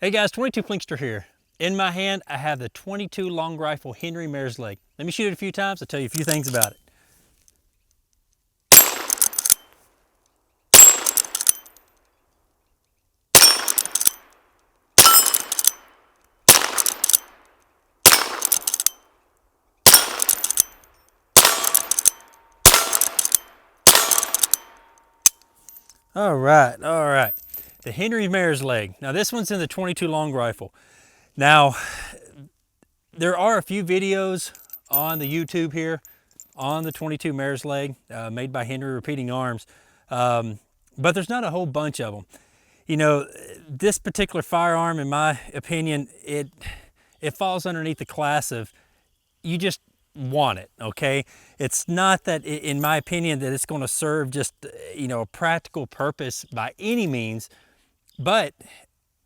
Hey guys, 22 Plinkster here. In my hand, I have the 22 long rifle Henry Mare's leg. Let me shoot it a few times. I'll tell you a few things about it. All right. The Henry Mare's leg. Now this one's in the 22 long rifle. Now, there are a few videos on the YouTube here on the 22 Mare's leg made by Henry Repeating Arms, but there's not a whole bunch of them. You know, this particular firearm, in my opinion, it falls underneath the class of you just want it, okay? It's not that, in my opinion, that it's going to serve just, a practical purpose by any means, but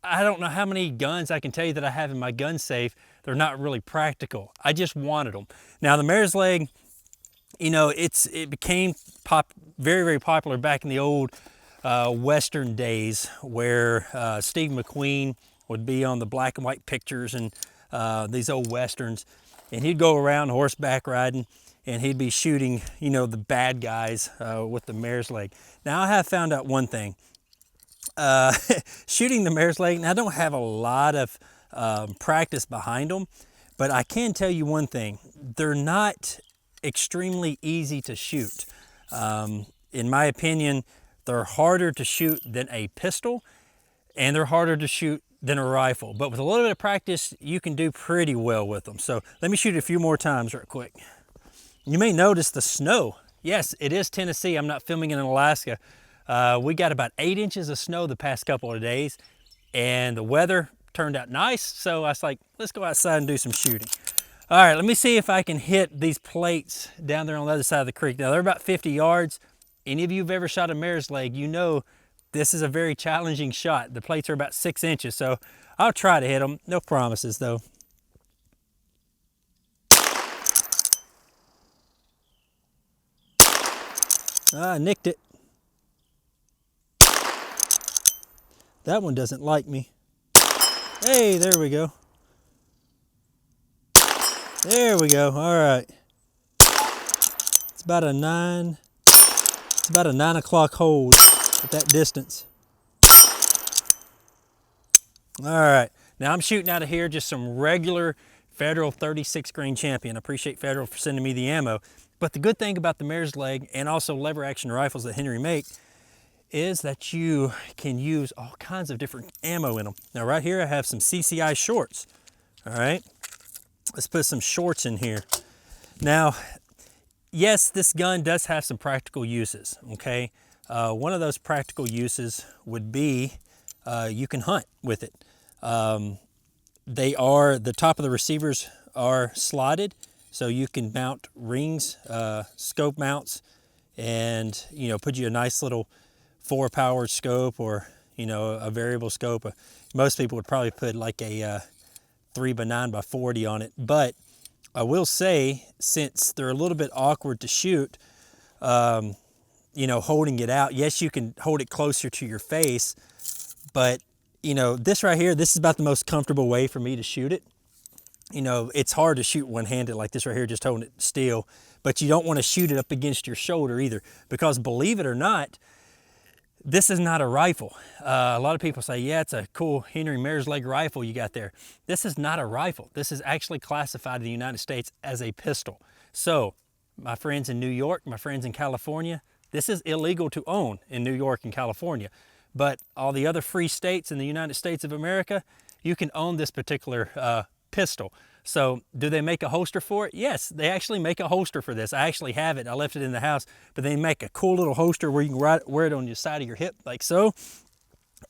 I don't know how many guns I can tell you that I have in my gun safe. They're not really practical. I just wanted them. Now, the Mare's leg, it became very, very popular back in the old Western days where Steve McQueen would be on the black and white pictures and these old Westerns. And he'd go around horseback riding and he'd be shooting, the bad guys with the Mare's leg. Now, I have found out one thing. Shooting the Mare's leg, and I don't have a lot of practice behind them, but I can tell you one thing. They're not extremely easy to shoot. In my opinion, they're harder to shoot than a pistol, and they're harder to shoot than a rifle. But with a little bit of practice, you can do pretty well with them. So let me shoot it a few more times real quick. You may notice the snow. Yes, it is Tennessee. I'm not filming in Alaska. We got about 8 inches of snow the past couple of days, and the weather turned out nice. So I was like, let's go outside and do some shooting. All right, let me see if I can hit these plates down there on the other side of the creek. Now, they're about 50 yards. Any of you who've ever shot a Mare's leg, you know this is a very challenging shot. The plates are about 6 inches, so I'll try to hit them. No promises, though. I nicked it. That one doesn't like me. Hey, there we go. There we go. All right. It's about a 9 o'clock hold at that distance. All right. Now I'm shooting out of here just some regular Federal 36 grain Champion. I appreciate Federal for sending me the ammo. But the good thing about the Mare's leg and also lever action rifles that Henry make is that you can use all kinds of different ammo in them. Now right here I have some CCI shorts. All right, let's put some shorts in here. Now, yes, this gun does have some practical uses, okay? One of those practical uses would be you can hunt with it. The top of the receivers are slotted, so you can mount rings, scope mounts, and put you a nice little 4-powered scope, or a variable scope. Most people would probably put like a 3x9x40 on it, but I will say, since they're a little bit awkward to shoot, holding it out, yes, you can hold it closer to your face, but this right here, this is about the most comfortable way for me to shoot it. It's hard to shoot one-handed like this right here, just holding it still, but you don't want to shoot it up against your shoulder either, because believe it or not, this is not a rifle. A lot of people say, yeah, it's a cool Henry Mare's leg rifle you got there. This is not a rifle. This is actually classified in the United States as a pistol. So, my friends in New York, my friends in California, this is illegal to own in New York and California. But all the other free states in the United States of America, you can own this particular pistol. So do they make a holster for it? Yes, they actually make a holster for this. I actually have it. I left it in the house, but they make a cool little holster where you can wear it on your side of your hip like so.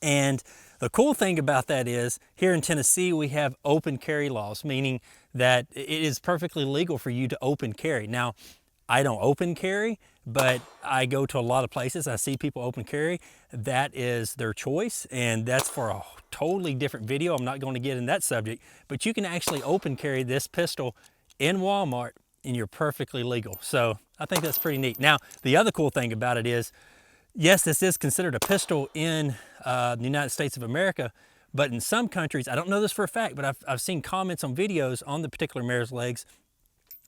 And the cool thing about that is, here in Tennessee, we have open carry laws, meaning that it is perfectly legal for you to open carry. Now, I don't open carry, but I go to a lot of places. I see people open carry. That is their choice, and that's for a totally different video. I'm not going to get in that subject, but you can actually open carry this pistol in Walmart, and you're perfectly legal. So I think that's pretty neat. Now, the other cool thing about it is, yes, this is considered a pistol in the United States of America, But in some countries, I don't know this for a fact, but I've seen comments on videos on the particular mare's legs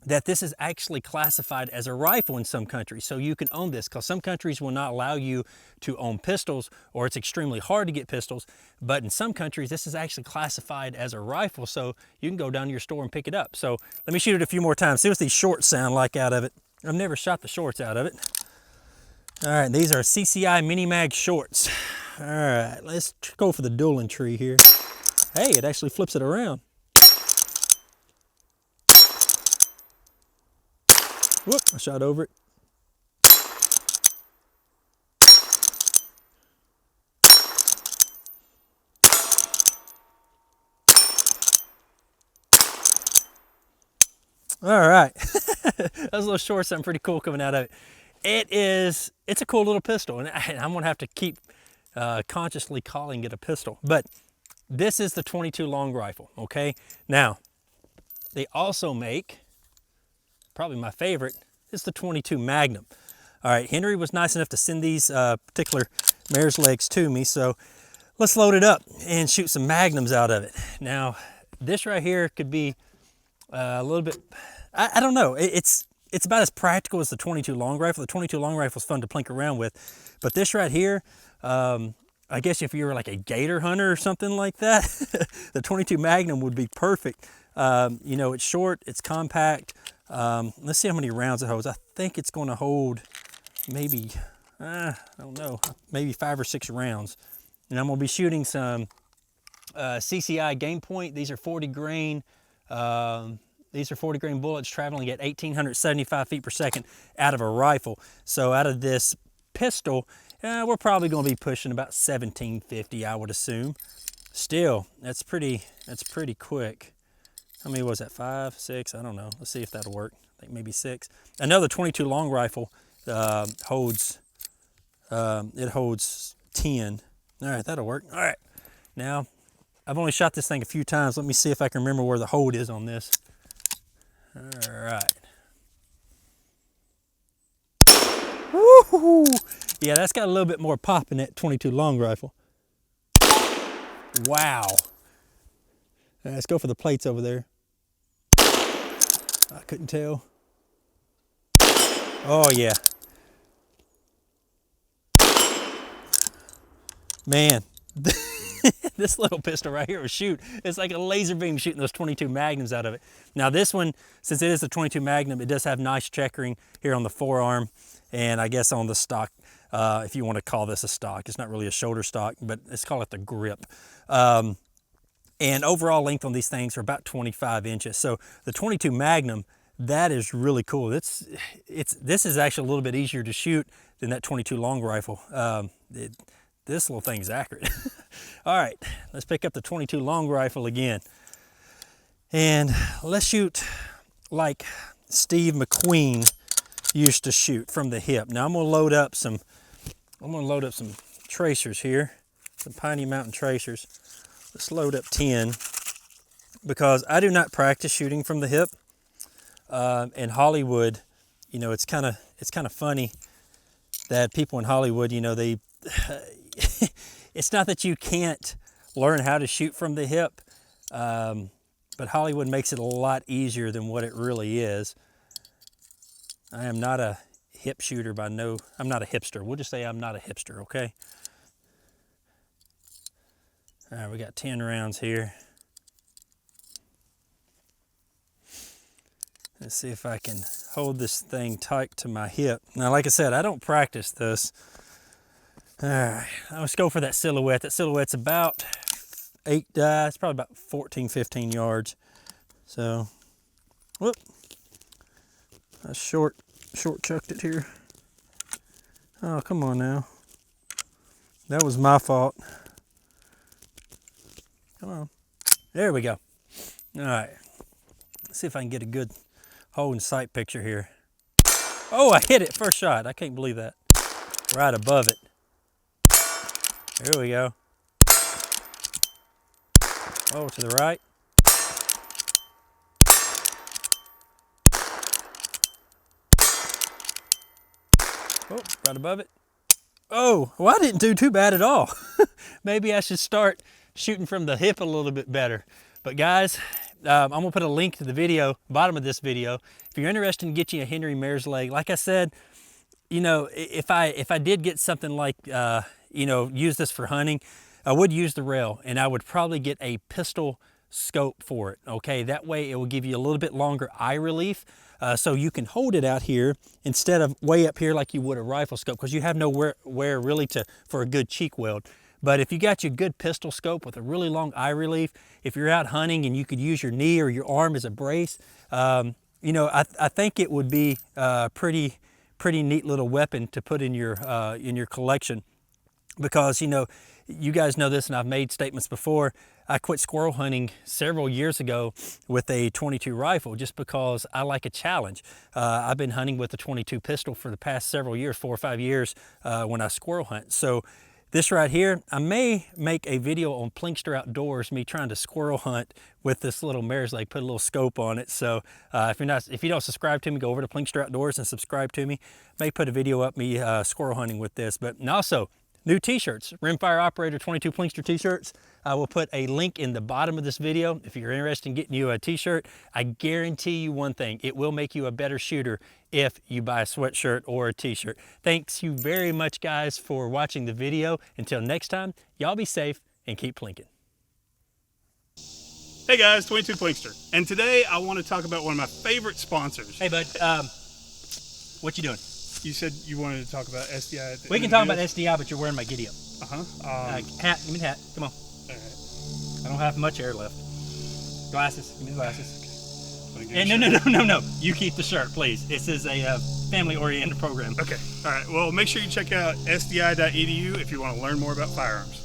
that this is actually classified as a rifle in some countries. So you can own this, because some countries will not allow you to own pistols, or it's extremely hard to get pistols. But in some countries, this is actually classified as a rifle, so you can go down to your store and pick it up. So let me shoot it a few more times, see what these shorts sound like out of it. I've never shot the shorts out of it. All right, these are CCI Mini Mag shorts. All right, let's go for the dueling tree here. Hey, it actually flips it around. Whoop, I shot over it. All right, those little shorts, something pretty cool coming out of it. It's a cool little pistol, and I'm gonna have to keep consciously calling it a pistol. But this is the 22 long rifle, okay? Now, they also make, probably my favorite, is the 22 Magnum. All right, Henry was nice enough to send these particular mare's legs to me, so let's load it up and shoot some Magnums out of it. Now, this right here could be a little bit, I don't know, it's about as practical as the 22 long rifle. The 22 long rifle is fun to plink around with, but this right here, I guess if you were like a gator hunter or something like that, the 22 Magnum would be perfect. You know, it's short, it's compact. Let's see how many rounds it holds. I think it's going to hold maybe, I don't know, maybe 5 or 6 rounds. And I'm going to be shooting some CCI Game Point. These are 40 grain. These are 40 grain bullets traveling at 1,875 feet per second out of a rifle. So out of this pistol, we're probably going to be pushing about 1,750, I would assume. Still, that's pretty quick. How many was that? 5, 6? I don't know. Let's see if that'll work. I think maybe 6. I know the 22 long rifle holds 10. All right, that'll work. All right. Now, I've only shot this thing a few times. Let me see if I can remember where the hold is on this. All right. Woo-hoo! Yeah, that's got a little bit more pop in that 22 long rifle. Wow. Let's go for the plates over there. I couldn't tell. Oh yeah. Man, this little pistol right here will shoot. It's like a laser beam shooting those 22 Magnums out of it. Now this one, since it is a 22 Magnum, it does have nice checkering here on the forearm, and I guess on the stock, if you want to call this a stock. It's not really a shoulder stock, but let's call it the grip. And overall length on these things are about 25 inches. So the 22 Magnum, that is really cool. This is actually a little bit easier to shoot than that 22 long rifle. This little thing's accurate. All right, let's pick up the 22 long rifle again. And let's shoot like Steve McQueen used to shoot, from the hip. Now I'm gonna load up some tracers here, some Piney Mountain tracers. Let's load up 10, because I do not practice shooting from the hip. In Hollywood, you know, it's kind of funny that people in Hollywood, you know, they it's not that you can't learn how to shoot from the hip, but Hollywood makes it a lot easier than what it really is. I am not a hip shooter I'm not a hipster. We'll just say I'm not a hipster, okay? All right, we got 10 rounds here. Let's see if I can hold this thing tight to my hip. Now, like I said, I don't practice this. All right, let's go for that silhouette. That silhouette's about it's probably about 14, 15 yards. So, whoop. I short chucked it here. Oh, come on now. That was my fault. Come on. There we go. All right. Let's see if I can get a good hold and sight picture here. Oh, I hit it first shot. I can't believe that. Right above it. There we go. Oh, to the right. Oh, right above it. Oh, well, I didn't do too bad at all. Maybe I should start shooting from the hip a little bit better. But guys, I'm gonna put a link to the video, bottom of this video. If you're interested in getting a Henry mare's leg, like I said, you know, if I did get something like, you know, use this for hunting, I would use the rail, and I would probably get a pistol scope for it, okay? That way it will give you a little bit longer eye relief, so you can hold it out here instead of way up here like you would a rifle scope, because you have nowhere really for a good cheek weld. But if you got your good pistol scope with a really long eye relief, if you're out hunting and you could use your knee or your arm as a brace, you know, I think it would be pretty neat little weapon to put in your collection. Because, you know, you guys know this, and I've made statements before, I quit squirrel hunting several years ago with a 22 rifle just because I like a challenge. I've been hunting with a 22 pistol for the past several years, 4 or 5 years, when I squirrel hunt. So this right here, I may make a video on Plinkster Outdoors, me trying to squirrel hunt with this little mare's leg, put a little scope on it. So if you don't subscribe to me, go over to Plinkster Outdoors and subscribe to me. May put a video up me squirrel hunting with this. But and also, new t-shirts, Rimfire Operator 22 Plinkster t-shirts. I will put a link in the bottom of this video. If you're interested in getting you a t-shirt, I guarantee you one thing, it will make you a better shooter if you buy a sweatshirt or a t-shirt. Thanks you very much, guys, for watching the video. Until next time, y'all be safe and keep plinking. Hey guys, 22 Plinkster. And today I want to talk about one of my favorite sponsors. Hey bud, what you doing? You said you wanted to talk about SDI at the We can talk about SDI, but you're wearing my giddy up. Hat, give me the hat, come on. All right. I don't have much hair left. Glasses, give me the glasses. And no, you keep the shirt, please. This is a family-oriented program. Okay, all right. Well, make sure you check out sdi.edu if you want to learn more about firearms.